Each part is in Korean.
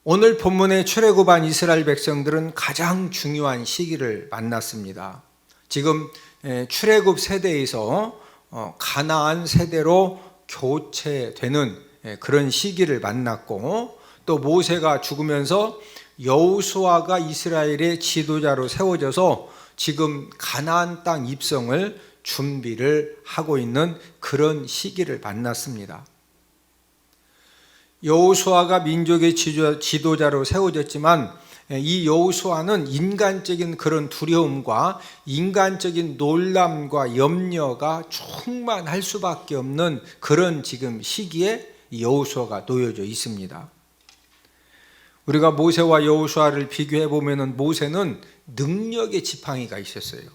오늘 본문의 출애굽한 이스라엘 백성들은 가장 중요한 시기를 만났습니다. 지금 출애굽 세대에서 가나안 세대로 교체되는 그런 시기를 만났고, 또 모세가 죽으면서 여호수아가 이스라엘의 지도자로 세워져서 지금 가나안 땅 입성을 준비를 하고 있는 그런 시기를 만났습니다. 여호수아가 민족의 지도자로 세워졌지만 이 여호수아는 인간적인 그런 두려움과 인간적인 놀람과 염려가 충만할 수밖에 없는 그런 지금 시기에 여호수아가 놓여져 있습니다. 우리가 모세와 여호수아를 비교해 보면은 모세는 능력의 지팡이가 있었어요.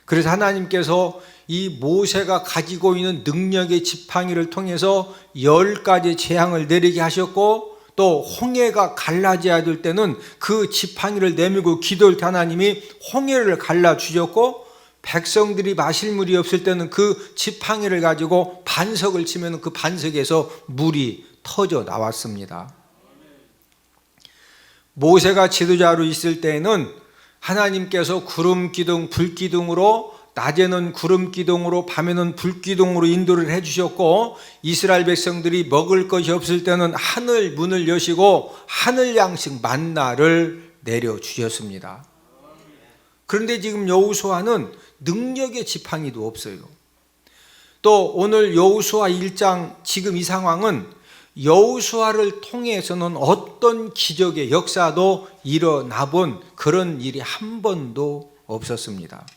그래서 하나님께서 이 모세가 가지고 있는 능력의 지팡이를 통해서 10가지 재앙을 내리게 하셨고, 또 홍해가 갈라져야 될 때는 그 지팡이를 내밀고 기도할 때 하나님이 홍해를 갈라주셨고, 백성들이 마실 물이 없을 때는 그 지팡이를 가지고 반석을 치면 그 반석에서 물이 터져 나왔습니다. 모세가 지도자로 있을 때에는 하나님께서 구름 기둥, 불 기둥으로, 낮에는 구름 기둥으로, 밤에는 불 기둥으로 인도를 해주셨고, 이스라엘 백성들이 먹을 것이 없을 때는 하늘 문을 여시고 하늘 양식 만나를 내려주셨습니다. 그런데 지금 여호수아는 능력의 지팡이도 없어요. 또 오늘 여호수아 1장 지금 이 상황은 여호수아를 통해서는 어떤 기적의 역사도 일어나 본 그런 일이 한 번도 없었습니다.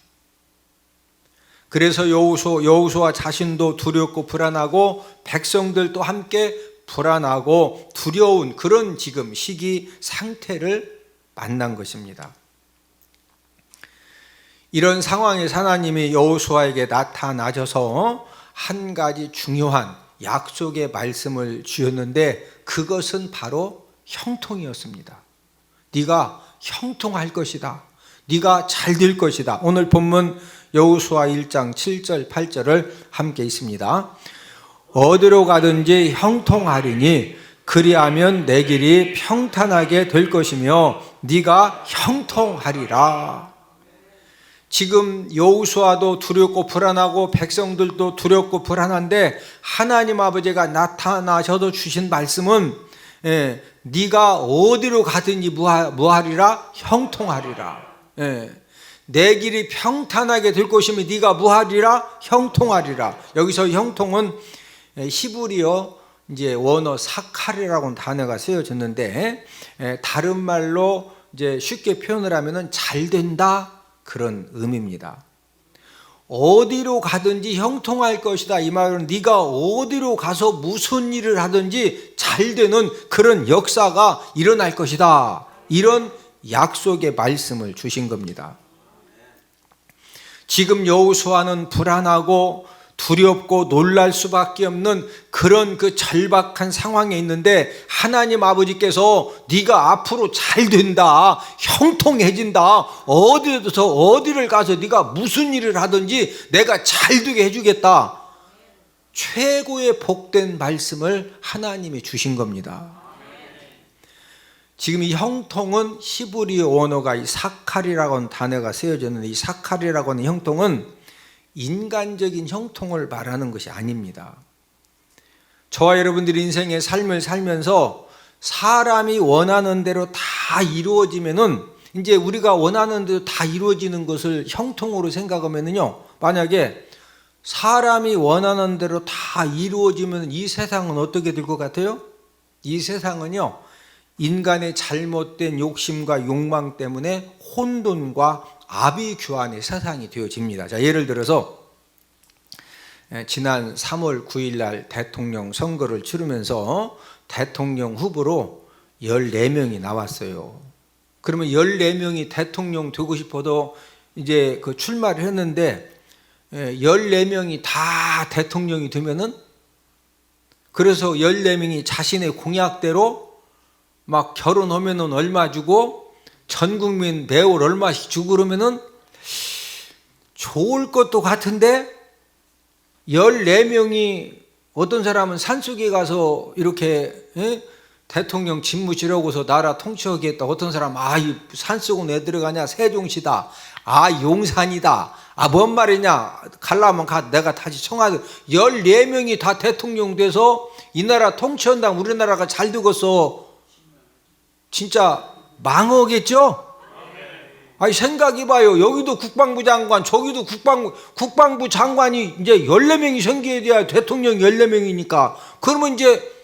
그래서 여호수아 자신도 두렵고 불안하고 백성들도 함께 불안하고 두려운 그런 지금 시기 상태를 만난 것입니다. 이런 상황에서 하나님이 여호수아에게 나타나셔서 한 가지 중요한 약속의 말씀을 주셨는데, 그것은 바로 형통이었습니다. 네가 형통할 것이다. 네가 잘 될 것이다. 오늘 본문 여호수아 1장 7절 8절을 함께 있습니다. 어디로 가든지 형통하리니 그리하면 내 길이 평탄하게 될 것이며 네가 형통하리라. 지금 여호수아도 두렵고 불안하고 백성들도 두렵고 불안한데 하나님 아버지가 나타나셔서 주신 말씀은 네가 어디로 가든지 무하리라, 형통하리라. 내 길이 평탄하게 될 것이면 네가 무하리라, 형통하리라. 여기서 형통은 히브리어 이제 원어 사카리라고 단어가 쓰여졌는데, 다른 말로 이제 쉽게 표현을 하면은 잘 된다, 그런 의미입니다. 어디로 가든지 형통할 것이다. 이 말은 네가 어디로 가서 무슨 일을 하든지 잘 되는 그런 역사가 일어날 것이다. 이런 약속의 말씀을 주신 겁니다. 지금 여호수아는 불안하고 두렵고 놀랄 수밖에 없는 그런 그 절박한 상황에 있는데, 하나님 아버지께서 네가 앞으로 잘 된다, 형통해진다, 어디를 가서 네가 무슨 일을 하든지 내가 잘 되게 해주겠다, 최고의 복된 말씀을 하나님이 주신 겁니다. 지금 이 형통은 히브리 원어가 이 사칼이라고 하는 단어가 쓰여졌는데, 이 사칼이라고 하는 형통은 인간적인 형통을 말하는 것이 아닙니다. 저와 여러분들이 인생의 삶을 살면서 사람이 원하는 대로 다 이루어지면은, 이제 우리가 원하는 대로 다 이루어지는 것을 형통으로 생각하면은요, 만약에 사람이 원하는 대로 다 이루어지면 이 세상은 어떻게 될 것 같아요? 이 세상은요, 인간의 잘못된 욕심과 욕망 때문에 혼돈과 아비규환의 세상이 되어집니다. 자, 예를 들어서 지난 3월 9일 날 대통령 선거를 치르면서 대통령 후보로 14명이 나왔어요. 그러면 14명이 대통령 되고 싶어도 이제 그 출마를 했는데 14명이 다 대통령이 되면은, 그래서 14명이 자신의 공약대로 막 결혼하면은 얼마 주고 전 국민 매월 얼마씩 주고 그러면은 좋을 것도 같은데, 14명이 어떤 사람은 산속에 가서 이렇게 대통령 집무실하고서 나라 통치하겠다. 어떤 사람 이 산속은 왜 들어가냐? 세종시다. 용산이다. 뭔 말이냐? 갈라면 가. 내가 다시 청와대 14명이 다 대통령 돼서 이 나라 통치한다면 우리나라가 잘 되겠어. 진짜 망하겠죠? 생각해봐요. 여기도 국방부 장관, 저기도 국방부 장관이 이제 14명이 생겨야 돼야 대통령 14명이니까. 그러면 이제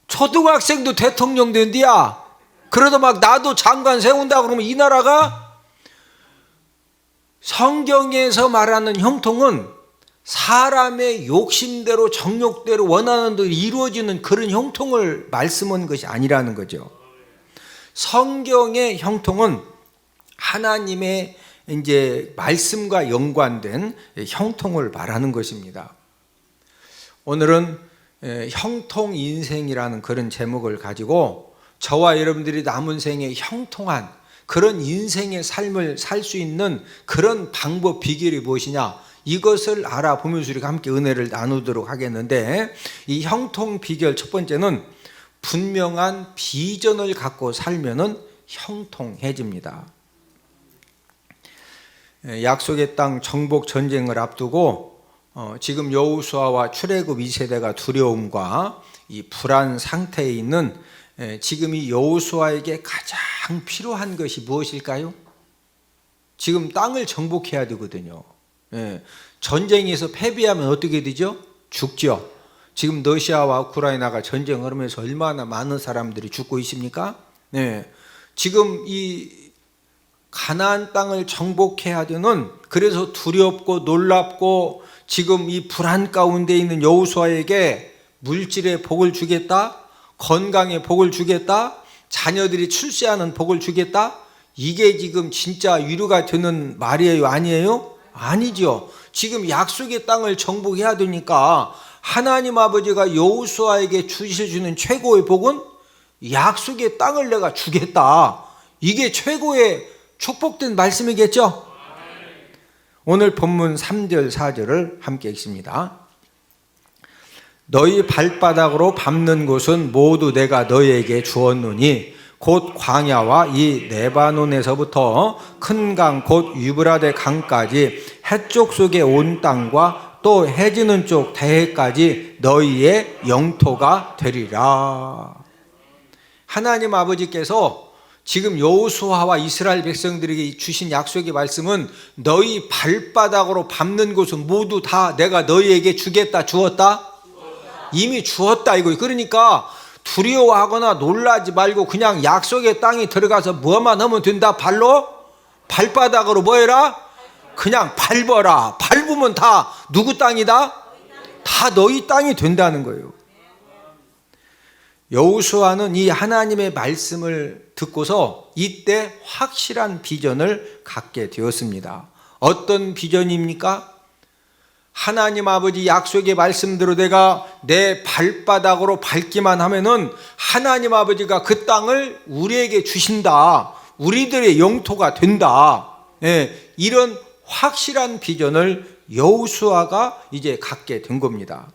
초등학생도 대통령 된디야. 그러다 막 나도 장관 세운다 그러면 이 나라가, 성경에서 말하는 형통은 사람의 욕심대로 정욕대로 원하는 대로 이루어지는 그런 형통을 말씀한 것이 아니라는 거죠. 성경의 형통은 하나님의 이제 말씀과 연관된 형통을 말하는 것입니다. 오늘은 형통 인생이라는 그런 제목을 가지고 저와 여러분들이 남은 생에 형통한 그런 인생의 삶을 살 수 있는 그런 방법, 비결이 무엇이냐, 이것을 알아보면서 우리가 함께 은혜를 나누도록 하겠는데, 이 형통 비결 첫 번째는 분명한 비전을 갖고 살면은 형통해집니다. 약속의 땅 정복 전쟁을 앞두고 지금 여호수아와 출애굽 2세대가 두려움과 이 불안 상태에 있는 지금 이 여호수아에게 가장 필요한 것이 무엇일까요? 지금 땅을 정복해야 되거든요. 전쟁에서 패배하면 어떻게 되죠? 죽죠. 지금 러시아와 우크라이나가 전쟁을 하면서 얼마나 많은 사람들이 죽고 있습니까? 지금 이 가나안 땅을 정복해야 되는, 그래서 두렵고 놀랍고 지금 이 불안 가운데 있는 여호수아에게 물질의 복을 주겠다, 건강의 복을 주겠다, 자녀들이 출세하는 복을 주겠다, 이게 지금 진짜 위로가 되는 말이에요? 아니에요? 아니죠. 지금 약속의 땅을 정복해야 되니까 하나님 아버지가 여호수아에게 주시는 최고의 복은 약속의 땅을 내가 주겠다. 이게 최고의 축복된 말씀이겠죠? 오늘 본문 3절 4절을 함께 읽습니다. 너희 발바닥으로 밟는 곳은 모두 내가 너희에게 주었노니 곧 광야와 이 레바논에서부터 큰 강 곧 유브라데 강까지 해쪽 속의 온 땅과 또 해지는 쪽 대해까지 너희의 영토가 되리라. 하나님 아버지께서 지금 여호수아와 이스라엘 백성들에게 주신 약속의 말씀은 너희 발바닥으로 밟는 곳은 모두 다 내가 너희에게 주겠다. 주었다? 이미 주었다 이거. 그러니까 두려워하거나 놀라지 말고 그냥 약속의 땅에 들어가서 뭐만 하면 된다. 발바닥으로 뭐 해라? 그냥 밟아라. 밟으면 다 누구 땅이다? 다 너희 땅이 된다는 거예요. 여호수아는 이 하나님의 말씀을 듣고서 이때 확실한 비전을 갖게 되었습니다. 어떤 비전입니까? 하나님 아버지 약속의 말씀대로 내가 내 발바닥으로 밟기만 하면은 하나님 아버지가 그 땅을 우리에게 주신다. 우리들의 영토가 된다. 이런 확실한 비전을 여호수아가 이제 갖게 된 겁니다.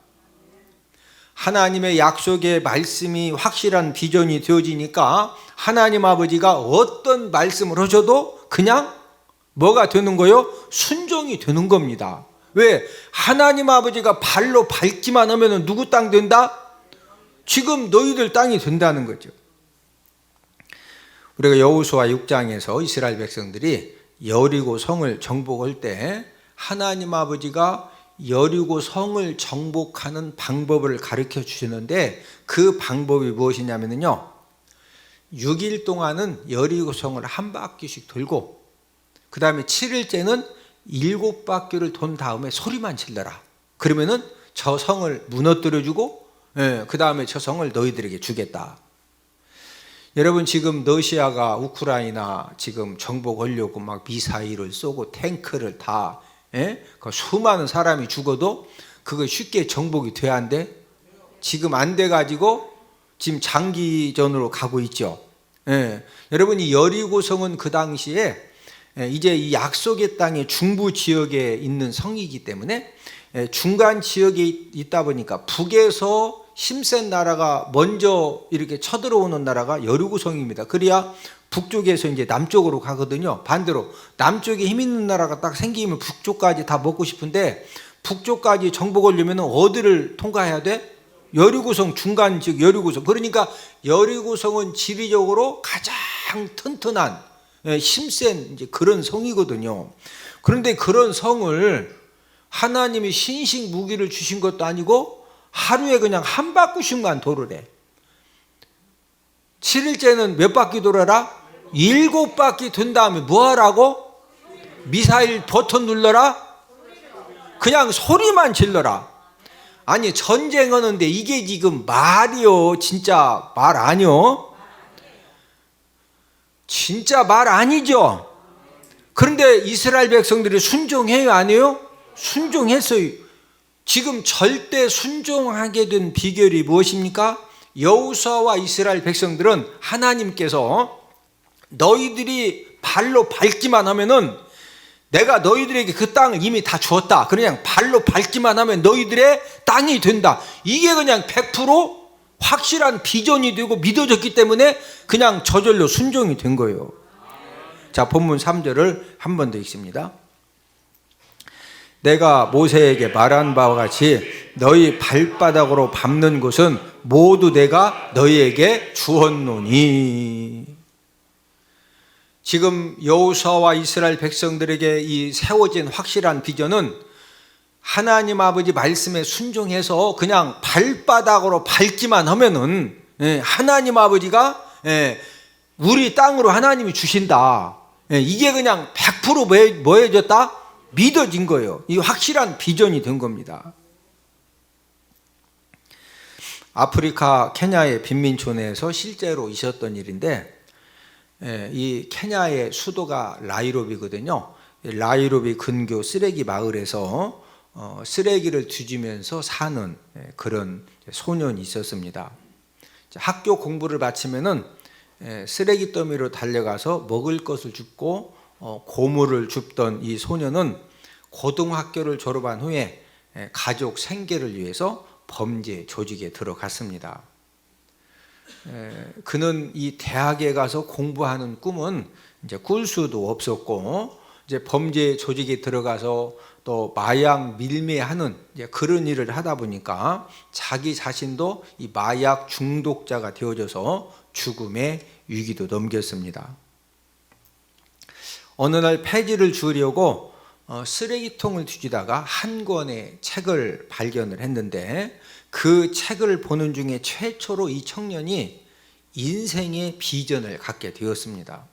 하나님의 약속의 말씀이 확실한 비전이 되어지니까 하나님 아버지가 어떤 말씀을 하셔도 그냥 뭐가 되는 거예요? 순종이 되는 겁니다. 왜? 하나님 아버지가 발로 밟기만 하면 누구 땅 된다? 지금 너희들 땅이 된다는 거죠. 우리가 여호수아 6장에서 이스라엘 백성들이 여리고 성을 정복할 때 하나님 아버지가 여리고 성을 정복하는 방법을 가르쳐 주시는데, 그 방법이 무엇이냐면요, 6일 동안은 여리고 성을 한 바퀴씩 돌고 그 다음에 7일째는 7바퀴를 돈 다음에 소리만 질러라. 그러면은 저 성을 무너뜨려 주고 그 다음에 저 성을 너희들에게 주겠다. 여러분, 지금 러시아가 우크라이나 지금 정복하려고 막 미사일을 쏘고 탱크를 다 그 수많은 사람이 죽어도 그거 쉽게 정복이 돼야 안 돼? 지금 안 돼가지고 지금 장기전으로 가고 있죠. 여러분, 이 여리고성은 그 당시에 이제 이 약속의 땅의 중부 지역에 있는 성이기 때문에 중간 지역에 있다 보니까 북에서 힘센 나라가 먼저 이렇게 쳐들어오는 나라가 여리고성입니다. 그래야 북쪽에서 이제 남쪽으로 가거든요. 반대로 남쪽에 힘 있는 나라가 딱 생기면 북쪽까지 다 먹고 싶은데 북쪽까지 정복하려면 어디를 통과해야 돼? 여리고성 중간 즉 여리고성. 그러니까 여리고성은 지리적으로 가장 튼튼한 힘센 이제 그런 성이거든요. 그런데 그런 성을 하나님이 신식 무기를 주신 것도 아니고 하루에 그냥 한 바퀴씩만 도르래. 7일째는 몇 바퀴 돌아라? 7바퀴 돈 다음에 뭐 하라고? 미사일 버튼 눌러라? 그냥 소리만 질러라. 아니 전쟁하는데 이게 지금 말이요? 진짜 말 아니요? 진짜 말 아니죠? 그런데 이스라엘 백성들이 순종해요? 안 해요? 순종했어요. 지금 절대 순종하게 된 비결이 무엇입니까? 여호수아와 이스라엘 백성들은 하나님께서 너희들이 발로 밟기만 하면은 내가 너희들에게 그 땅을 이미 다 주었다. 그냥 발로 밟기만 하면 너희들의 땅이 된다. 이게 그냥 100% 확실한 비전이 되고 믿어졌기 때문에 그냥 저절로 순종이 된 거예요. 자, 본문 3절을 한 번 더 읽습니다. 내가 모세에게 말한 바와 같이 너희 발바닥으로 밟는 곳은 모두 내가 너희에게 주었노니. 지금 여호수아와 이스라엘 백성들에게 이 세워진 확실한 비전은 하나님 아버지 말씀에 순종해서 그냥 발바닥으로 밟기만 하면은 하나님 아버지가 우리 땅으로 하나님이 주신다. 이게 그냥 100% 뭐해졌다? 믿어진 거예요. 이 확실한 비전이 된 겁니다. 아프리카 케냐의 빈민촌에서 실제로 있었던 일인데 이 케냐의 수도가 나이로비거든요. 나이로비 근교 쓰레기 마을에서 쓰레기를 뒤지면서 사는 그런 소년이 있었습니다. 학교 공부를 마치면은 쓰레기 더미로 달려가서 먹을 것을 줍고 고물을 줍던 이 소년은 고등학교를 졸업한 후에 가족 생계를 위해서 범죄 조직에 들어갔습니다. 그는 이 대학에 가서 공부하는 꿈은 이제 꿀 수도 없었고 이제 범죄 조직에 들어가서 또 마약 밀매하는 이제 그런 일을 하다 보니까 자기 자신도 이 마약 중독자가 되어져서 죽음의 위기도 넘겼습니다. 어느 날 폐지를 주려고 쓰레기통을 뒤지다가 한 권의 책을 발견을 했는데 그 책을 보는 중에 최초로 이 청년이 인생의 비전을 갖게 되었습니다.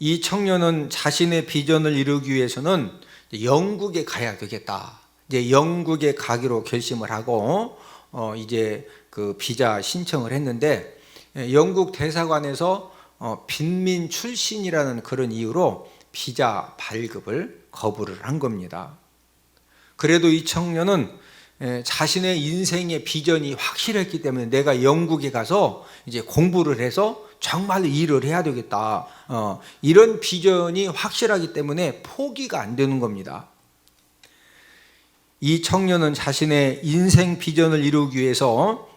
이 청년은 자신의 비전을 이루기 위해서는 영국에 가야 되겠다. 이제 영국에 가기로 결심을 하고 이제 그 비자 신청을 했는데 영국 대사관에서 빈민 출신이라는 그런 이유로 비자 발급을 거부를 한 겁니다. 그래도 이 청년은 자신의 인생의 비전이 확실했기 때문에 내가 영국에 가서 이제 공부를 해서 정말 일을 해야 되겠다. 이런 비전이 확실하기 때문에 포기가 안 되는 겁니다. 이 청년은 자신의 인생 비전을 이루기 위해서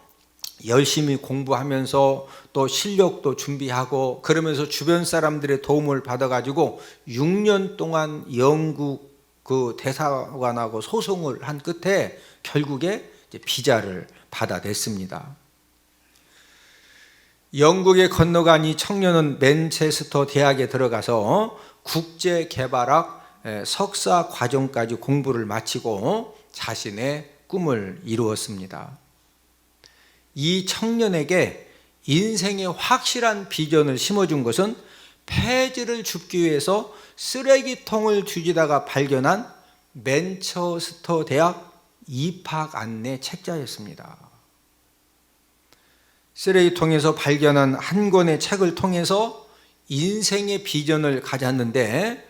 열심히 공부하면서 또 실력도 준비하고 그러면서 주변 사람들의 도움을 받아가지고 6년 동안 영국 그 대사관하고 소송을 한 끝에 결국에 이제 비자를 받아냈습니다. 영국에 건너간 이 청년은 맨체스터 대학에 들어가서 국제개발학 석사 과정까지 공부를 마치고 자신의 꿈을 이루었습니다. 이 청년에게 인생의 확실한 비전을 심어준 것은 폐지를 줍기 위해서 쓰레기통을 뒤지다가 발견한 맨체스터 대학 입학 안내 책자였습니다. 쓰레기통에서 발견한 한 권의 책을 통해서 인생의 비전을 가졌는데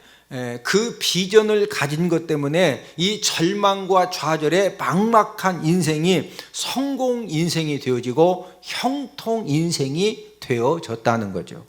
그 비전을 가진 것 때문에 이 절망과 좌절의 막막한 인생이 성공 인생이 되어지고 형통 인생이 되어졌다는 거죠.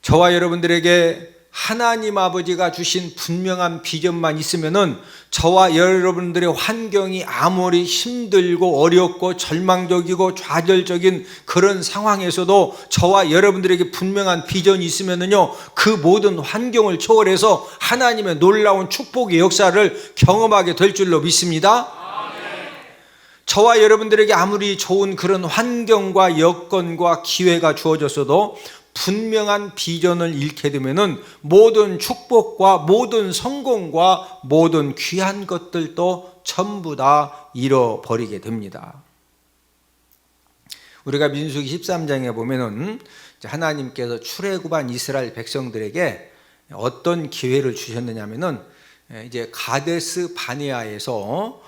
저와 여러분들에게 하나님 아버지가 주신 분명한 비전만 있으면은 저와 여러분들의 환경이 아무리 힘들고 어렵고 절망적이고 좌절적인 그런 상황에서도 저와 여러분들에게 분명한 비전이 있으면은요, 그 모든 환경을 초월해서 하나님의 놀라운 축복의 역사를 경험하게 될 줄로 믿습니다. 저와 여러분들에게 아무리 좋은 그런 환경과 여건과 기회가 주어졌어도 분명한 비전을 잃게 되면은 모든 축복과 모든 성공과 모든 귀한 것들도 전부 다 잃어버리게 됩니다. 우리가 민수기 13장에 보면은 하나님께서 출애굽한 이스라엘 백성들에게 어떤 기회를 주셨느냐면은 이제 가데스 바네아에서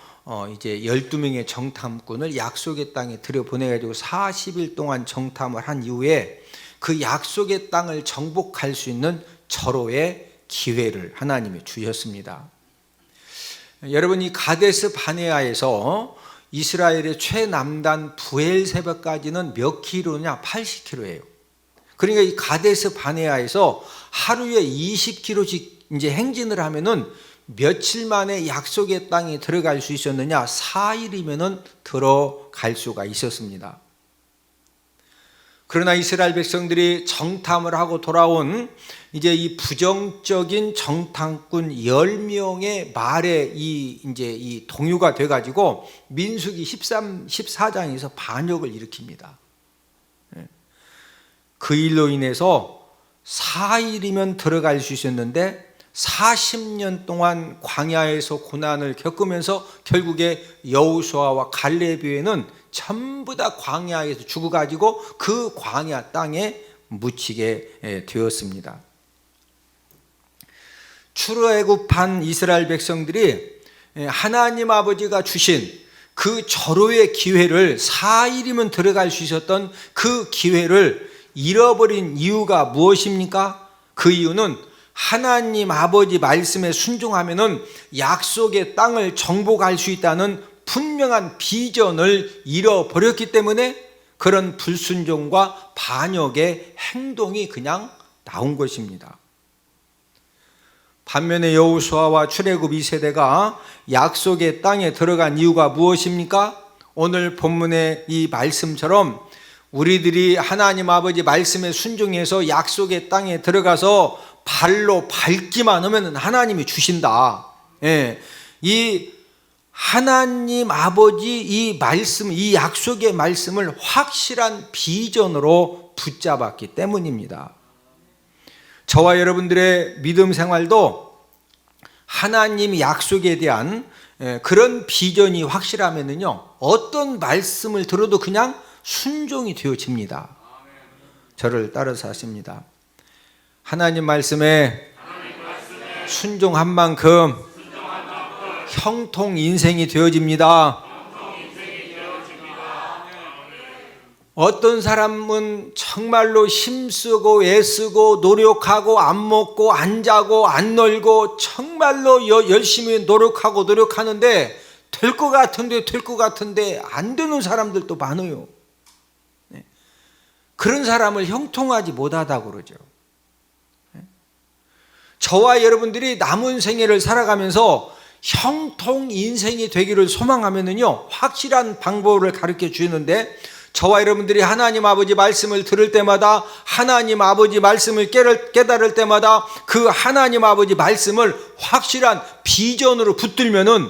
이제 12명의 정탐꾼을 약속의 땅에 들여보내가지고 40일 동안 정탐을 한 이후에 그 약속의 땅을 정복할 수 있는 절호의 기회를 하나님이 주셨습니다. 여러분, 이 가데스 바네아에서 이스라엘의 최남단 부엘세바까지는 몇 킬로냐? 80킬로예요. 그러니까 이 가데스 바네아에서 하루에 20킬로씩 이제 행진을 하면은 며칠 만에 약속의 땅에 들어갈 수 있었느냐? 4일이면은 들어갈 수가 있었습니다. 그러나 이스라엘 백성들이 정탐을 하고 돌아온 이제 이 부정적인 정탐꾼 10명의 말에 이 동요가 돼가지고 민수기 14장에서 반역을 일으킵니다. 그 일로 인해서 4일이면 들어갈 수 있었는데 40년 동안 광야에서 고난을 겪으면서 결국에 여호수아와 갈렙에는 전부 다 광야에서 죽어가지고 그 광야 땅에 묻히게 되었습니다. 출애굽한 이스라엘 백성들이 하나님 아버지가 주신 그 절호의 기회를 4일이면 들어갈 수 있었던 그 기회를 잃어버린 이유가 무엇입니까? 그 이유는 하나님 아버지 말씀에 순종하면은 약속의 땅을 정복할 수 있다는 분명한 비전을 잃어버렸기 때문에 그런 불순종과 반역의 행동이 그냥 나온 것입니다. 반면에 여호수아와 출애굽 2세대가 약속의 땅에 들어간 이유가 무엇입니까? 오늘 본문의 이 말씀처럼 우리들이 하나님 아버지 말씀에 순종해서 약속의 땅에 들어가서 발로 밟기만 하면 하나님이 주신다. 이 하나님 아버지 이 말씀, 이 약속의 말씀을 확실한 비전으로 붙잡았기 때문입니다. 저와 여러분들의 믿음 생활도 하나님 약속에 대한 그런 비전이 확실하면요, 어떤 말씀을 들어도 그냥 순종이 되어집니다. 저를 따라서 하십니다. 하나님 말씀에 순종한 만큼 형통 인생이 되어집니다. 어떤 사람은 정말로 힘쓰고 애쓰고 노력하고 안 먹고 안 자고 안 놀고 정말로 열심히 노력하는데 될 것 같은데 안 되는 사람들도 많아요. 그런 사람을 형통하지 못하다고 그러죠. 저와 여러분들이 남은 생애를 살아가면서 형통 인생이 되기를 소망하면은요, 확실한 방법을 가르쳐 주는데, 저와 여러분들이 하나님 아버지 말씀을 들을 때마다, 하나님 아버지 말씀을 깨달을 때마다 그 하나님 아버지 말씀을 확실한 비전으로 붙들면은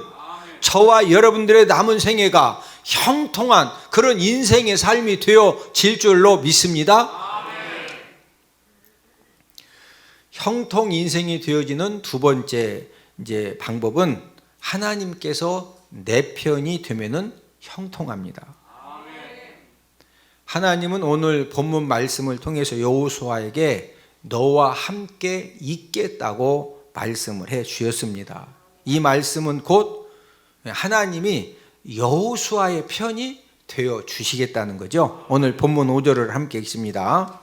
저와 여러분들의 남은 생애가 형통한 그런 인생의 삶이 되어질 줄로 믿습니다. 형통 인생이 되어지는 두 번째 이제 방법은 하나님께서 내 편이 되면은 형통합니다. 하나님은 오늘 본문 말씀을 통해서 여호수아에게 너와 함께 있겠다고 말씀을 해 주셨습니다. 이 말씀은 곧 하나님이 여호수아의 편이 되어 주시겠다는 거죠. 오늘 본문 5절을 함께 읽습니다.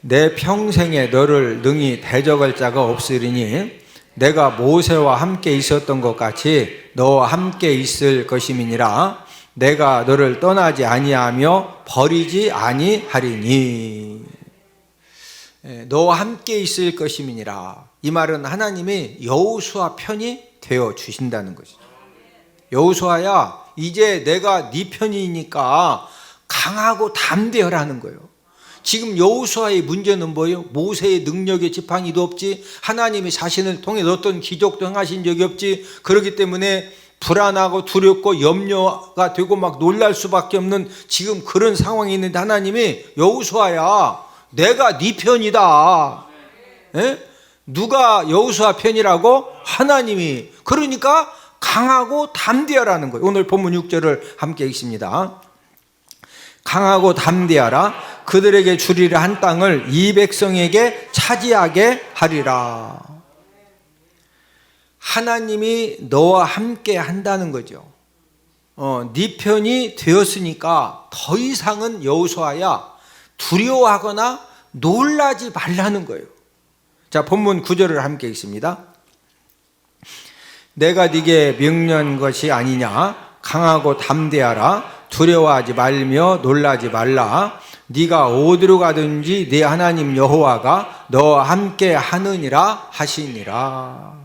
내 평생에 너를 능히 대적할 자가 없으리니 내가 모세와 함께 있었던 것 같이 너와 함께 있을 것임이니라. 내가 너를 떠나지 아니하며 버리지 아니하리니. 너와 함께 있을 것임이니라. 이 말은 하나님이 여호수아 편이 되어 주신다는 것이죠. 여호수아야, 이제 내가 네 편이니까 강하고 담대하라는 거예요. 지금 여호수아의 문제는 뭐예요? 모세의 능력의 지팡이도 없지, 하나님이 자신을 통해 어떤 기적도 행하신 적이 없지. 그렇기 때문에 불안하고 두렵고 염려가 되고 막 놀랄 수밖에 없는 지금 그런 상황이 있는데, 하나님이 여호수아야, 내가 네 편이다. 에? 누가 여호수아 편이라고? 하나님이. 그러니까 강하고 담대하라는 거예요. 오늘 본문 6절을 함께 읽습니다. 강하고 담대하라. 그들에게 주리라 한 땅을 이 백성에게 차지하게 하리라. 하나님이 너와 함께 한다는 거죠. 네 편이 되었으니까 더 이상은 여호수아야, 두려워하거나 놀라지 말라는 거예요. 자, 본문 9절을 함께 읽습니다. 내가 네게 명령한 것이 아니냐. 강하고 담대하라. 두려워하지 말며 놀라지 말라. 네가 어디로 가든지 네 하나님 여호와가 너와 함께 하느니라 하시니라.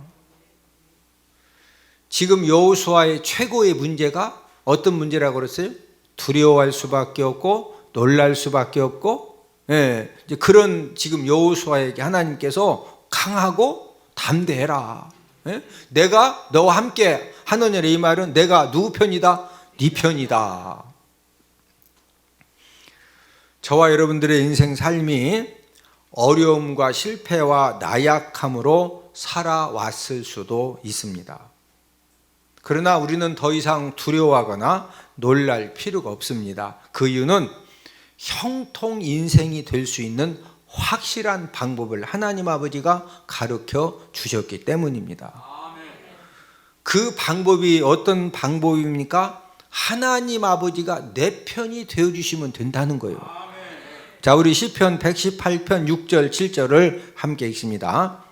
지금 여호수아의 최고의 문제가 어떤 문제라고 그랬어요? 두려워할 수밖에 없고 놀랄 수밖에 없고, 이제 그런 지금 여호수아에게 하나님께서 강하고 담대해라. 내가 너와 함께 하느니라. 이 말은 내가 누구 편이다? 네 편이다. 저와 여러분들의 인생 삶이 어려움과 실패와 나약함으로 살아왔을 수도 있습니다. 그러나 우리는 더 이상 두려워하거나 놀랄 필요가 없습니다. 그 이유는 형통 인생이 될 수 있는 확실한 방법을 하나님 아버지가 가르쳐 주셨기 때문입니다. 그 방법이 어떤 방법입니까? 하나님 아버지가 내 편이 되어주시면 된다는 거예요. 자, 우리 시편 118편 6절 7절을 함께 읽습니다.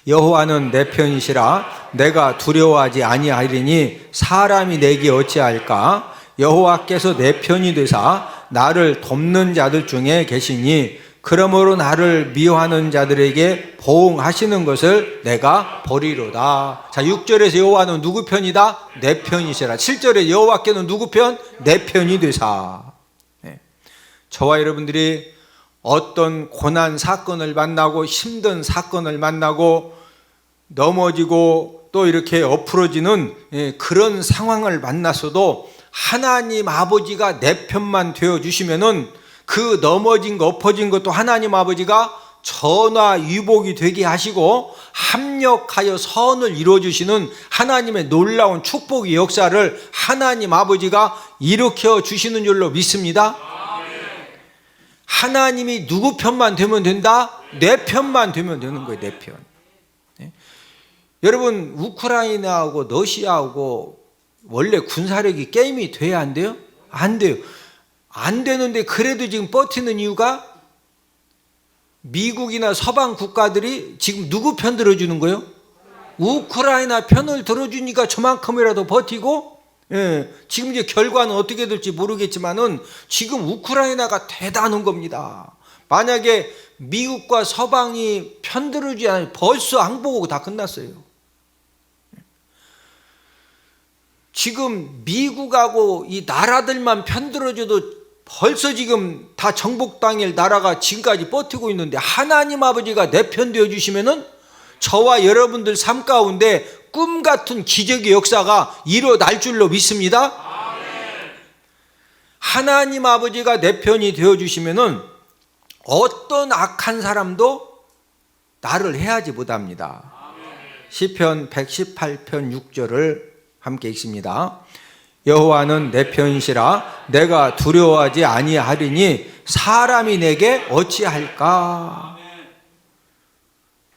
여호와는 내 편이시라. 내가 두려워하지 아니하리니 사람이 내게 어찌할까. 여호와께서 내 편이 되사 나를 돕는 자들 중에 계시니 그러므로 나를 미워하는 자들에게 보응하시는 것을 내가 버리로다. 자, 6절에서 여호와는 누구 편이다? 내 편이시라. 7절에 여호와께는 누구 편? 내 편이 되사. 저와 여러분들이 어떤 고난 사건을 만나고 힘든 사건을 만나고 넘어지고 또 이렇게 엎으러지는 그런 상황을 만났어도 하나님 아버지가 내 편만 되어주시면은 그 넘어진 거 엎어진 것도 하나님 아버지가 전화위복이 되게 하시고 합력하여 선을 이루어주시는 하나님의 놀라운 축복의 역사를 하나님 아버지가 일으켜 주시는 줄로 믿습니다. 하나님이 누구 편만 되면 된다? 내 편만 되면 되는 거예요. 내 편. 여러분, 우크라이나하고 러시아하고 원래 군사력이 게임이 돼야 안 돼요? 안 돼요. 안 되는데 그래도 지금 버티는 이유가 미국이나 서방 국가들이 지금 누구 편 들어주는 거예요? 우크라이나 편을 들어주니까 저만큼이라도 버티고, 지금 이제 결과는 어떻게 될지 모르겠지만은 지금 우크라이나가 대단한 겁니다. 만약에 미국과 서방이 편 들어주지 않으면 벌써 항복하고 다 끝났어요. 지금 미국하고 이 나라들만 편 들어줘도 벌써 지금 다 정복당일 나라가 지금까지 버티고 있는데 하나님 아버지가 내 편 되어주시면은 저와 여러분들 삶 가운데 꿈 같은 기적의 역사가 일어날 줄로 믿습니다. 하나님 아버지가 내 편이 되어주시면은 어떤 악한 사람도 나를 해하지 못합니다. 시편 118편 6절을 함께 읽습니다. 여호와는 내 편이시라. 내가 두려워하지 아니하리니 사람이 내게 어찌할까.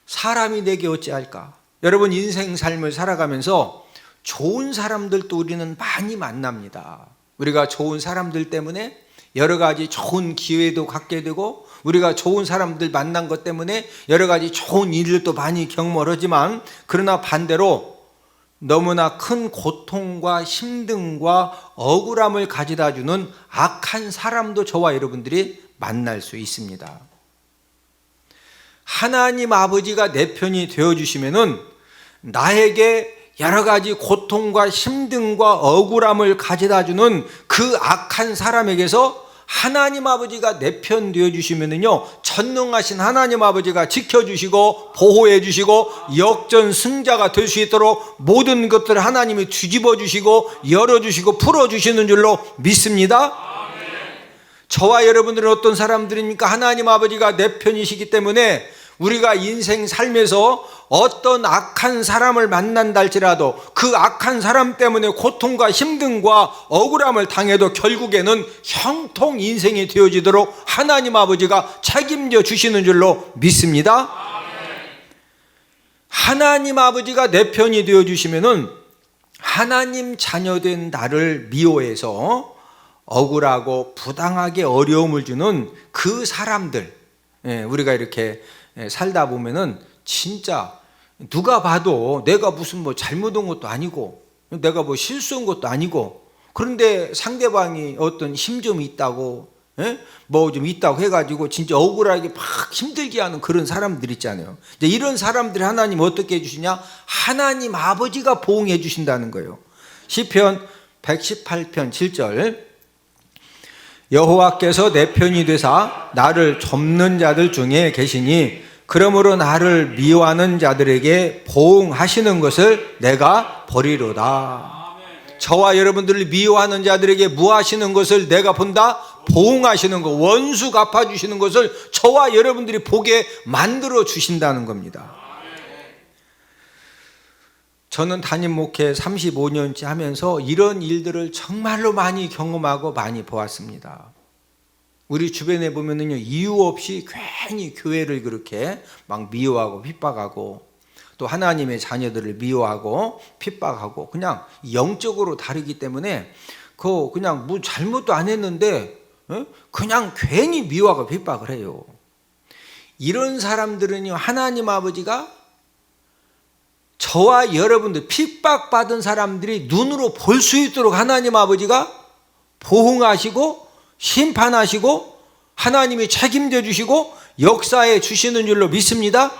사람이 내게 어찌할까. 여러분, 인생 삶을 살아가면서 좋은 사람들도 우리는 많이 만납니다. 우리가 좋은 사람들 때문에 여러 가지 좋은 기회도 갖게 되고 우리가 좋은 사람들 만난 것 때문에 여러 가지 좋은 일들도 많이 경험을 하지만, 그러나 반대로 너무나 큰 고통과 힘듦과 억울함을 가져다 주는 악한 사람도 저와 여러분들이 만날 수 있습니다. 하나님 아버지가 내 편이 되어주시면은 나에게 여러 가지 고통과 힘듦과 억울함을 가져다 주는 그 악한 사람에게서 하나님 아버지가 내 편 되어주시면은요, 전능하신 하나님 아버지가 지켜주시고 보호해주시고 역전승자가 될 수 있도록 모든 것들을 하나님이 뒤집어 주시고 열어주시고 풀어주시는 줄로 믿습니다. 저와 여러분들은 어떤 사람들입니까? 하나님 아버지가 내 편이시기 때문에 우리가 인생 삶에서 어떤 악한 사람을 만난다 할지라도 그 악한 사람 때문에 고통과 힘듦과 억울함을 당해도 결국에는 형통 인생이 되어지도록 하나님 아버지가 책임져 주시는 줄로 믿습니다. 하나님 아버지가 내 편이 되어주시면은 하나님 자녀된 나를 미워해서 억울하고 부당하게 어려움을 주는 그 사람들, 우리가 이렇게 살다 보면은 진짜 누가 봐도 내가 무슨 뭐 잘못한 것도 아니고 내가 뭐 실수한 것도 아니고, 그런데 상대방이 어떤 힘 좀 있다고 뭐 좀 있다고 해가지고 진짜 억울하게 막 힘들게 하는 그런 사람들 있잖아요. 이제 이런 사람들이 하나님 어떻게 해주시냐? 하나님 아버지가 보응해 주신다는 거예요. 시편 118편 7절, 여호와께서 내 편이 되사 나를 돕는 자들 중에 계시니 그러므로 나를 미워하는 자들에게 보응하시는 것을 내가 버리로다. 저와 여러분들을 미워하는 자들에게 무하시는 것을 내가 본다? 보응하시는 것, 원수 갚아주시는 것을 저와 여러분들이 보게 만들어 주신다는 겁니다. 저는 담임 목회 35년째 하면서 이런 일들을 정말로 많이 경험하고 많이 보았습니다. 우리 주변에 보면은요, 이유 없이 괜히 교회를 그렇게 막 미워하고 핍박하고 또 하나님의 자녀들을 미워하고 핍박하고 그냥 영적으로 다르기 때문에 그냥 뭐 잘못도 안 했는데 그냥 괜히 미워하고 핍박을 해요. 이런 사람들은요, 하나님 아버지가 저와 여러분들 핍박받은 사람들이 눈으로 볼 수 있도록 하나님 아버지가 보응하시고 심판하시고 하나님이 책임져 주시고 역사해 주시는 줄로 믿습니다.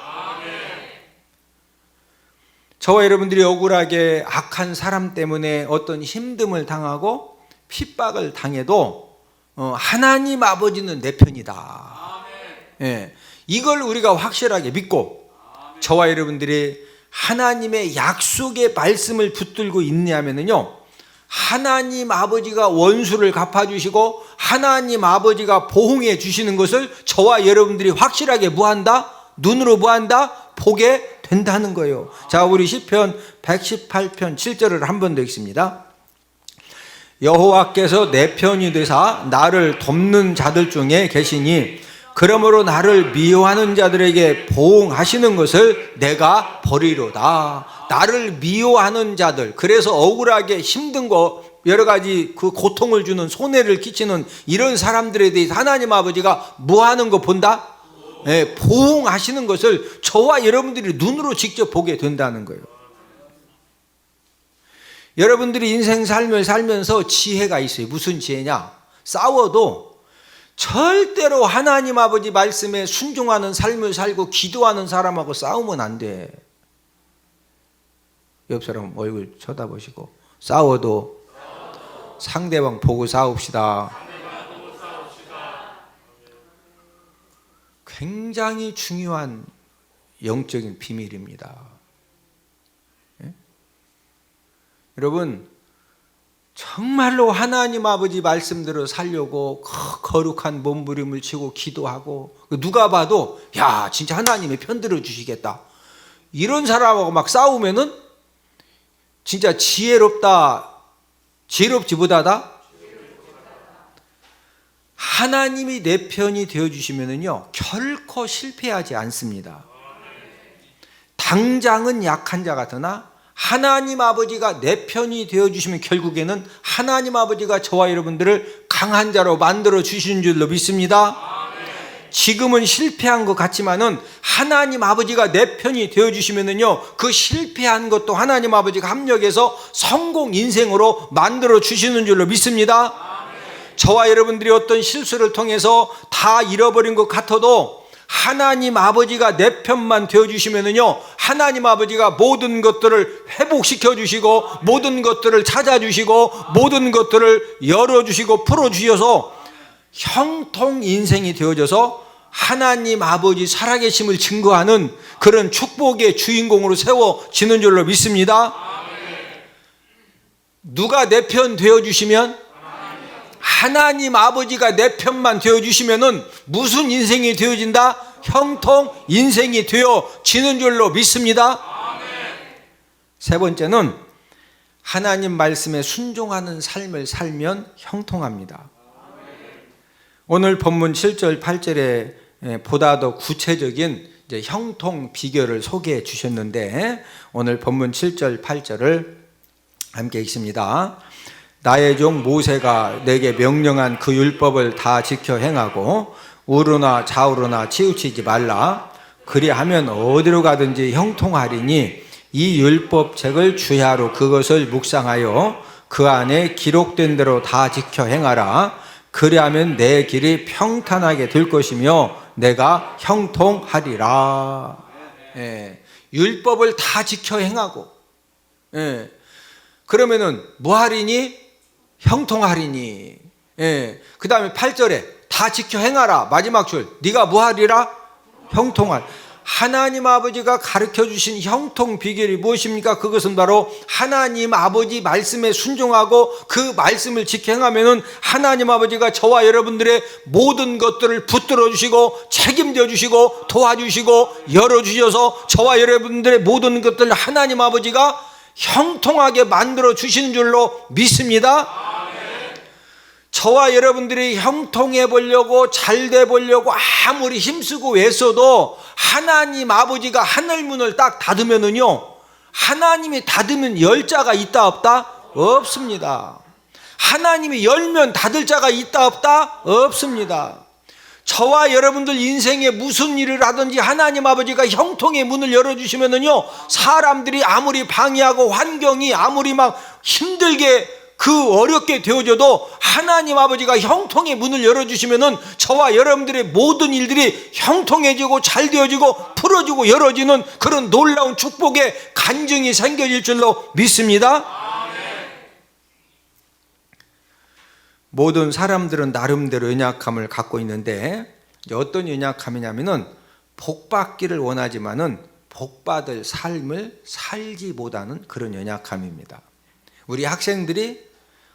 저와 여러분들이 억울하게 악한 사람 때문에 어떤 힘듦을 당하고 핍박을 당해도 하나님 아버지는 내 편이다. 이걸 우리가 확실하게 믿고 저와 여러분들이 하나님의 약속의 말씀을 붙들고 있냐면요, 하나님 아버지가 원수를 갚아주시고 하나님 아버지가 보응해 주시는 것을 저와 여러분들이 확실하게 무한다? 눈으로 무한다? 보게 된다는 거예요. 자, 우리 시편 118편 7절을 한 번 더 읽습니다. 여호와께서 내 편이 되사 나를 돕는 자들 중에 계시니 그러므로 나를 미워하는 자들에게 보응하시는 것을 내가 버리로다. 나를 미워하는 자들, 그래서 억울하게 힘든 거 여러 가지 그 고통을 주는 손해를 끼치는 이런 사람들에 대해서 하나님 아버지가 뭐 하는 거 본다? 보응하시는 것을 저와 여러분들이 눈으로 직접 보게 된다는 거예요. 여러분들이 인생 삶을 살면서 지혜가 있어요. 무슨 지혜냐? 싸워도 절대로 하나님 아버지 말씀에 순종하는 삶을 살고 기도하는 사람하고 싸우면 안 돼. 옆 사람 얼굴 쳐다보시고, 싸워도 상대방 보고 싸웁시다. 굉장히 중요한 영적인 비밀입니다. 여러분, 정말로 하나님 아버지 말씀대로 살려고 거룩한 몸부림을 치고 기도하고 누가 봐도 야, 진짜 하나님이 편들어 주시겠다, 이런 사람하고 막 싸우면은 진짜 지혜롭지 못하다? 하나님이 내 편이 되어주시면은요, 결코 실패하지 않습니다. 당장은 약한 자 같으나 하나님 아버지가 내 편이 되어주시면 결국에는 하나님 아버지가 저와 여러분들을 강한 자로 만들어 주시는 줄로 믿습니다. 지금은 실패한 것 같지만은 하나님 아버지가 내 편이 되어주시면은요, 그 실패한 것도 하나님 아버지가 합력해서 성공 인생으로 만들어 주시는 줄로 믿습니다. 저와 여러분들이 어떤 실수를 통해서 다 잃어버린 것 같아도 하나님 아버지가 내 편만 되어주시면은요, 하나님 아버지가 모든 것들을 회복시켜 주시고, 모든 것들을 찾아주시고, 모든 것들을 열어주시고, 풀어주셔서 형통 인생이 되어져서 하나님 아버지 살아계심을 증거하는 그런 축복의 주인공으로 세워지는 줄로 믿습니다. 누가 내 편 되어주시면? 하나님 아버지가 내 편만 되어주시면은 무슨 인생이 되어진다? 형통 인생이 되어지는 줄로 믿습니다. 세 번째는 하나님 말씀에 순종하는 삶을 살면 형통합니다. 오늘 본문 7절 8절에 보다 더 구체적인 형통 비결을 소개해 주셨는데, 오늘 본문 7절 8절을 함께 읽습니다. 나의 종 모세가 내게 명령한 그 율법을 다 지켜 행하고 우르나 좌우로나 치우치지 말라. 그리하면 어디로 가든지 형통하리니 이 율법책을 주야로 그것을 묵상하여 그 안에 기록된 대로 다 지켜 행하라. 그리하면 내 길이 평탄하게 될 것이며 내가 형통하리라. 율법을 다 지켜 행하고, 그러면은 뭐하리니? 형통하리니. 그 다음에 8절에 다 지켜 행하라. 마지막 줄, 네가 뭐하리라? 형통할. 하나님 아버지가 가르쳐 주신 형통 비결이 무엇입니까? 그것은 바로 하나님 아버지 말씀에 순종하고 그 말씀을 지켜 행하면은 하나님 아버지가 저와 여러분들의 모든 것들을 붙들어 주시고 책임져 주시고 도와주시고 열어주셔서 저와 여러분들의 모든 것들을 하나님 아버지가 형통하게 만들어 주시는 줄로 믿습니다. 저와 여러분들이 형통해 보려고 잘 돼 보려고 아무리 힘쓰고 애써도 하나님 아버지가 하늘문을 딱 닫으면은요, 하나님이 닫으면 열 자가 있다 없다? 없습니다. 하나님이 열면 닫을 자가 있다 없다? 없습니다. 저와 여러분들 인생에 무슨 일을 하든지 하나님 아버지가 형통의 문을 열어주시면은요, 사람들이 아무리 방해하고 환경이 아무리 막 힘들게 그 어렵게 되어져도 하나님 아버지가 형통의 문을 열어주시면은 저와 여러분들의 모든 일들이 형통해지고 잘 되어지고 풀어지고 열어지는 그런 놀라운 축복의 간증이 생겨질 줄로 믿습니다. 모든 사람들은 나름대로 연약함을 갖고 있는데, 어떤 연약함이냐면은 복받기를 원하지만은 복받을 삶을 살지 못하는 그런 연약함입니다. 우리 학생들이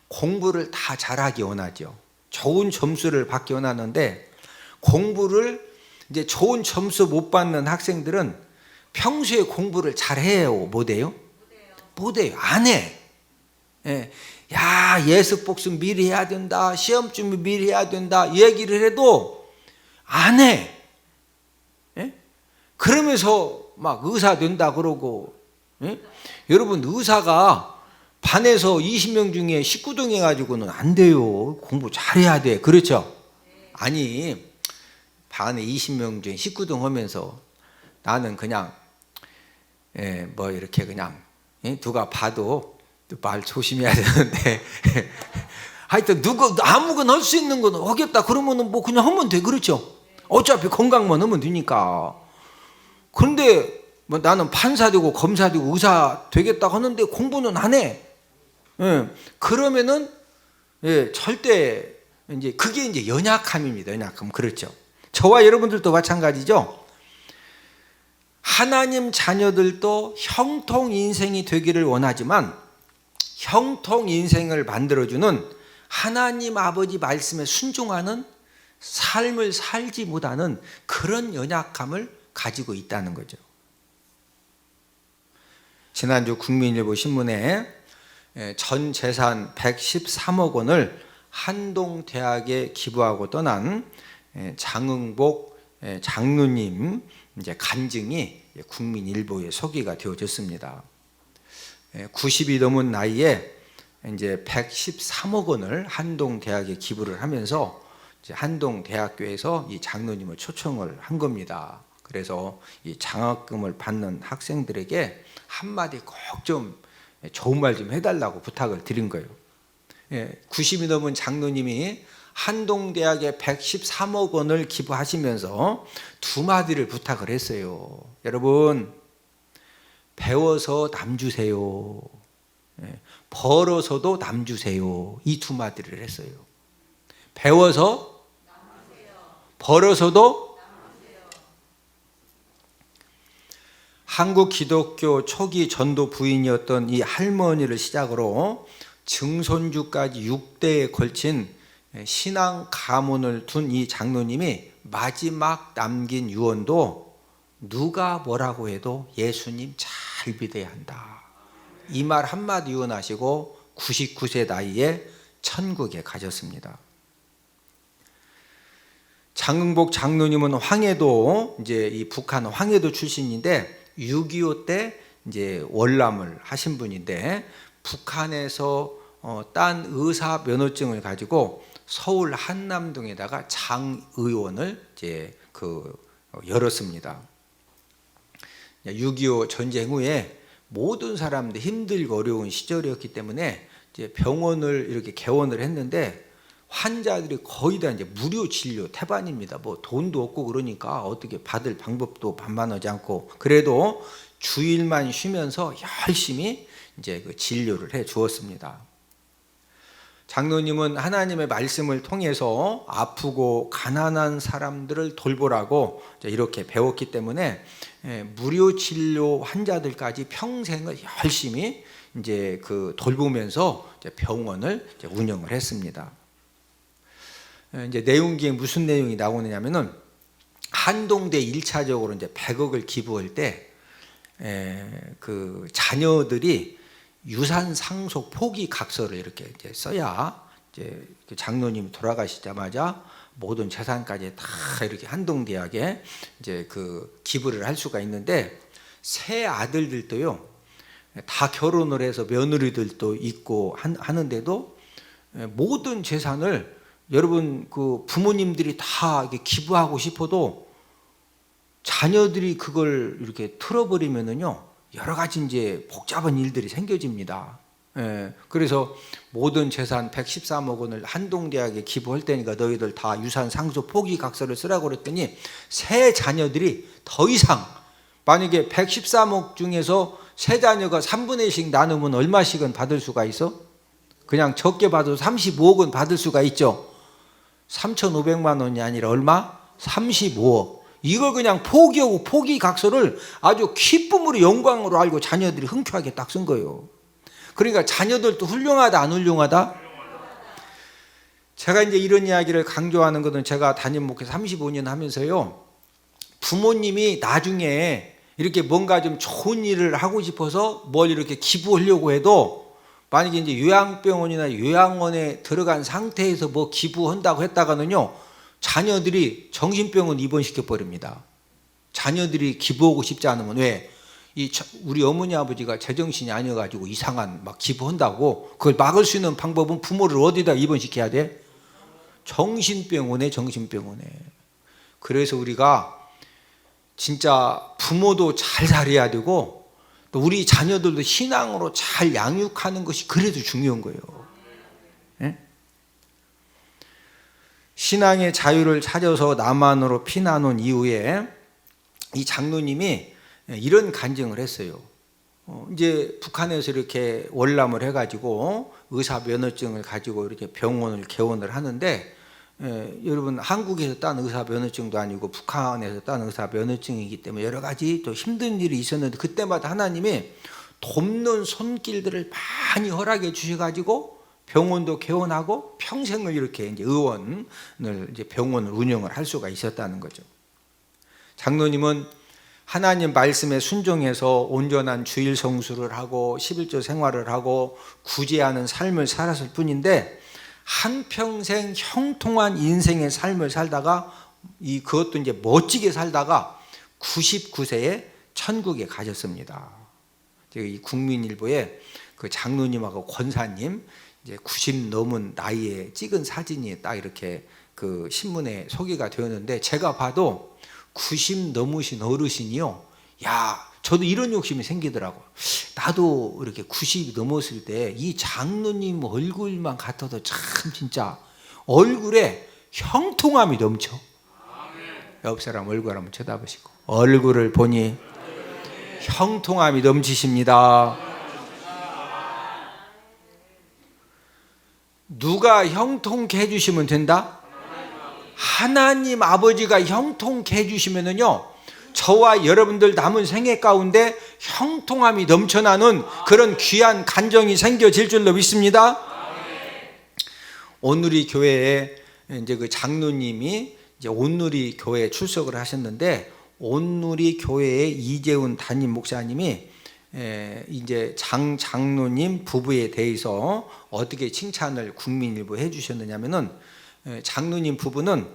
공부를 다 잘하기 원하죠. 좋은 점수를 받기 원하는데, 공부를 이제 좋은 점수 못 받는 학생들은 평소에 공부를 잘해요? 못해요? 못해요. 안 해. 야, 예습 복습 미리 해야 된다, 시험 준비 미리 해야 된다 얘기를 해도 안 해. 그러면서 막 의사 된다 그러고. 여러분, 의사가 반에서 20명 중에 19등 해가지고는 안 돼요. 공부 잘해야 돼. 그렇죠? 아니, 반에 20명 중에 19등 하면서 나는 그냥 뭐 이렇게 그냥 누가 봐도 말 조심해야 되는데 하여튼 누가 아무거나 할 수 있는 거는 하겠다 그러면은 뭐 그냥 하면 돼. 그렇죠? 어차피 건강만 하면 되니까. 그런데 뭐 나는 판사 되고 검사 되고 의사 되겠다 하는데 공부는 안 해. 그러면은 절대 이제 그게 이제 연약함입니다. 연약함. 그렇죠? 저와 여러분들도 마찬가지죠. 하나님 자녀들도 형통 인생이 되기를 원하지만 형통 인생을 만들어주는 하나님 아버지 말씀에 순종하는 삶을 살지 못하는 그런 연약함을 가지고 있다는 거죠. 지난주 국민일보 신문에 전 재산 113억 원을 한동대학에 기부하고 떠난 장응복 장로님 이제 간증이 국민일보에 소개가 되어졌습니다. 90이 넘은 나이에 이제 113억 원을 한동대학에 기부를 하면서 이제 한동대학교에서 이 장로님을 초청을 한 겁니다. 그래서 이 장학금을 받는 학생들에게 한마디 꼭 좀 좋은 말 좀 해달라고 부탁을 드린 거예요. 90이 넘은 장로님이 한동대학에 113억 원을 기부하시면서 두 마디를 부탁을 했어요. 여러분, 배워서 남 주세요. 벌어서도 남 주세요. 이 두 마디를 했어요. 배워서 벌어서도. 한국 기독교 초기 전도 부인이었던 이 할머니를 시작으로 증손주까지 6대에 걸친 신앙 가문을 둔 이 장로님이 마지막 남긴 유언도 누가 뭐라고 해도 예수님 잘 믿어야 한다. 이 말 한마디 유언하시고 99세 나이에 천국에 가셨습니다. 장흥복 장로님은 황해도, 이제 이 북한 황해도 출신인데 6.25 때 이제 월남을 하신 분인데 북한에서 딴 의사 면허증을 가지고 서울 한남동에다가 장의원을 이제 열었습니다. 6.25 전쟁 후에 모든 사람들이 힘들고 어려운 시절이었기 때문에 이제 병원을 이렇게 개원을 했는데 환자들이 거의 다 이제 무료 진료 태반입니다. 뭐 돈도 없고 그러니까 어떻게 받을 방법도 반만하지 않고 그래도 주일만 쉬면서 열심히 이제 그 진료를 해 주었습니다. 장로님은 하나님의 말씀을 통해서 아프고 가난한 사람들을 돌보라고 이렇게 배웠기 때문에 무료 진료 환자들까지 평생을 열심히 이제 돌보면서 병원을 운영을 했습니다. 이제 내용기에 무슨 내용이 나오느냐면은 한동대 1차적으로 이제 100억을 기부할 때 그 자녀들이 유산 상속 포기 각서를 이렇게 이제 써야 이제 장로님이 돌아가시자마자 모든 재산까지 다 이렇게 한동대학에 이제 기부를 할 수가 있는데 세 아들들도요 다 결혼을 해서 며느리들도 있고 하는데도 모든 재산을 여러분 부모님들이 다 이렇게 기부하고 싶어도 자녀들이 그걸 이렇게 틀어버리면은요 여러 가지 이제 복잡한 일들이 생겨집니다. 그래서 모든 재산 113억 원을 한동대학에 기부할 테니까 너희들 다 유산 상속 포기 각서를 쓰라고 그랬더니 세 자녀들이 더 이상 만약에 113억 중에서 세 자녀가 3분의 1씩 나누면 얼마씩은 받을 수가 있어? 그냥 적게 받아도 35억은 받을 수가 있죠. 3,500만 원이 아니라 얼마? 35억. 이걸 그냥 포기하고 포기 각서를 아주 기쁨으로 영광으로 알고 자녀들이 흔쾌하게 딱 쓴 거예요. 그러니까 자녀들도 훌륭하다 안 훌륭하다? 제가 이제 이런 이야기를 강조하는 것은 제가 담임 목회 35년 하면서요 부모님이 나중에 이렇게 뭔가 좀 좋은 일을 하고 싶어서 뭘 이렇게 기부하려고 해도 만약에 이제 요양병원이나 요양원에 들어간 상태에서 뭐 기부한다고 했다가는요 자녀들이 정신병원 입원시켜 버립니다. 자녀들이 기부하고 싶지 않으면 왜? 우리 어머니 아버지가 제정신이 아니어가지고 이상한 막 기부한다고 그걸 막을 수 있는 방법은 부모를 어디다 입원시켜야 돼? 정신병원에. 그래서 우리가 진짜 부모도 잘 살아야 되고 또 우리 자녀들도 신앙으로 잘 양육하는 것이 그래도 중요한 거예요. 네? 신앙의 자유를 찾아서 남한으로 피난 온 이후에 이 장로님이 이런 간증을 했어요. 이제 북한에서 이렇게 월남을 해가지고 의사 면허증을 가지고 이렇게 병원을 개원을 하는데 여러분 한국에서 딴 의사 면허증도 아니고 북한에서 딴 의사 면허증이기 때문에 여러 가지 또 힘든 일이 있었는데 그때마다 하나님이 돕는 손길들을 많이 허락해 주셔가지고 병원도 개원하고 평생을 이렇게 이제 의원을 이제 병원을 운영을 할 수가 있었다는 거죠. 장로님은 하나님 말씀에 순종해서 온전한 주일 성수를 하고 11조 생활을 하고 구제하는 삶을 살았을 뿐인데 한평생 형통한 인생의 삶을 살다가 그것도 이제 멋지게 살다가 99세에 천국에 가셨습니다. 이 국민일보에 그 장로님하고 권사님 이제 90 넘은 나이에 찍은 사진이 딱 이렇게 그 신문에 소개가 되었는데 제가 봐도 90 넘으신 어르신이요. 야, 저도 이런 욕심이 생기더라고요. 나도 이렇게 90 넘었을 때 이 장로님 얼굴만 같아도 참 진짜 얼굴에 형통함이 넘쳐. 옆 사람 얼굴 한번 쳐다보시고, 얼굴을 보니 형통함이 넘치십니다. 누가 형통케 해주시면 된다? 하나님 아버지가 형통케 해주시면은요, 저와 여러분들 남은 생애 가운데 형통함이 넘쳐나는 그런 귀한 간정이 생겨질 줄로 믿습니다. 온누리 교회에 이제 그 장로님이 이제 온누리 교회에 출석을 하셨는데, 온누리 교회의 이재훈 담임 목사님이 이제 장로님 부부에 대해서 어떻게 칭찬을 국민일보에 해주셨느냐면은, 장로님 부부는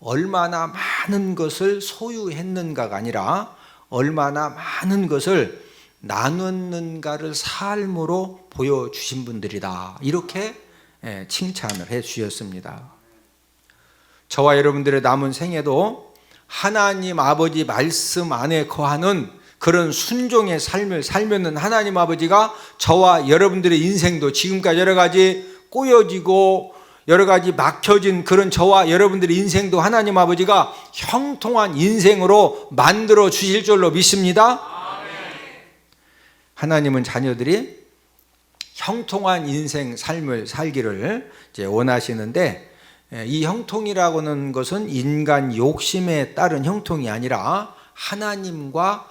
얼마나 많은 것을 소유했는가가 아니라 얼마나 많은 것을 나눴는가를 삶으로 보여주신 분들이다, 이렇게 칭찬을 해 주셨습니다. 저와 여러분들의 남은 생에도 하나님 아버지 말씀 안에 거하는 그런 순종의 삶을 살면은 하나님 아버지가 저와 여러분들의 인생도 지금까지 여러 가지 꼬여지고 여러 가지 막혀진 그런 저와 여러분들의 인생도 하나님 아버지가 형통한 인생으로 만들어 주실 줄로 믿습니다. 하나님은 자녀들이 형통한 인생 삶을 살기를 이제 원하시는데, 이 형통이라고는 것은 인간 욕심에 따른 형통이 아니라 하나님과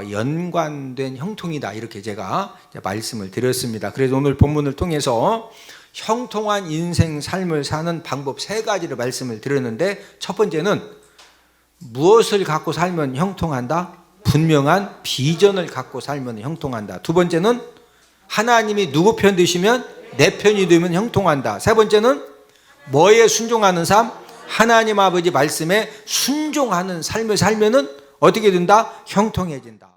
연관된 형통이다, 이렇게 제가 말씀을 드렸습니다. 그래서 오늘 본문을 통해서 형통한 인생 삶을 사는 방법 3가지를 말씀을 드렸는데, 첫 번째는 무엇을 갖고 살면 형통한다? 분명한 비전을 갖고 살면 형통한다. 두 번째는 하나님이 누구 편 되시면 내 편이 되면 형통한다. 세 번째는 뭐에 순종하는 삶? 하나님 아버지 말씀에 순종하는 삶을 살면은 어떻게 된다? 형통해진다.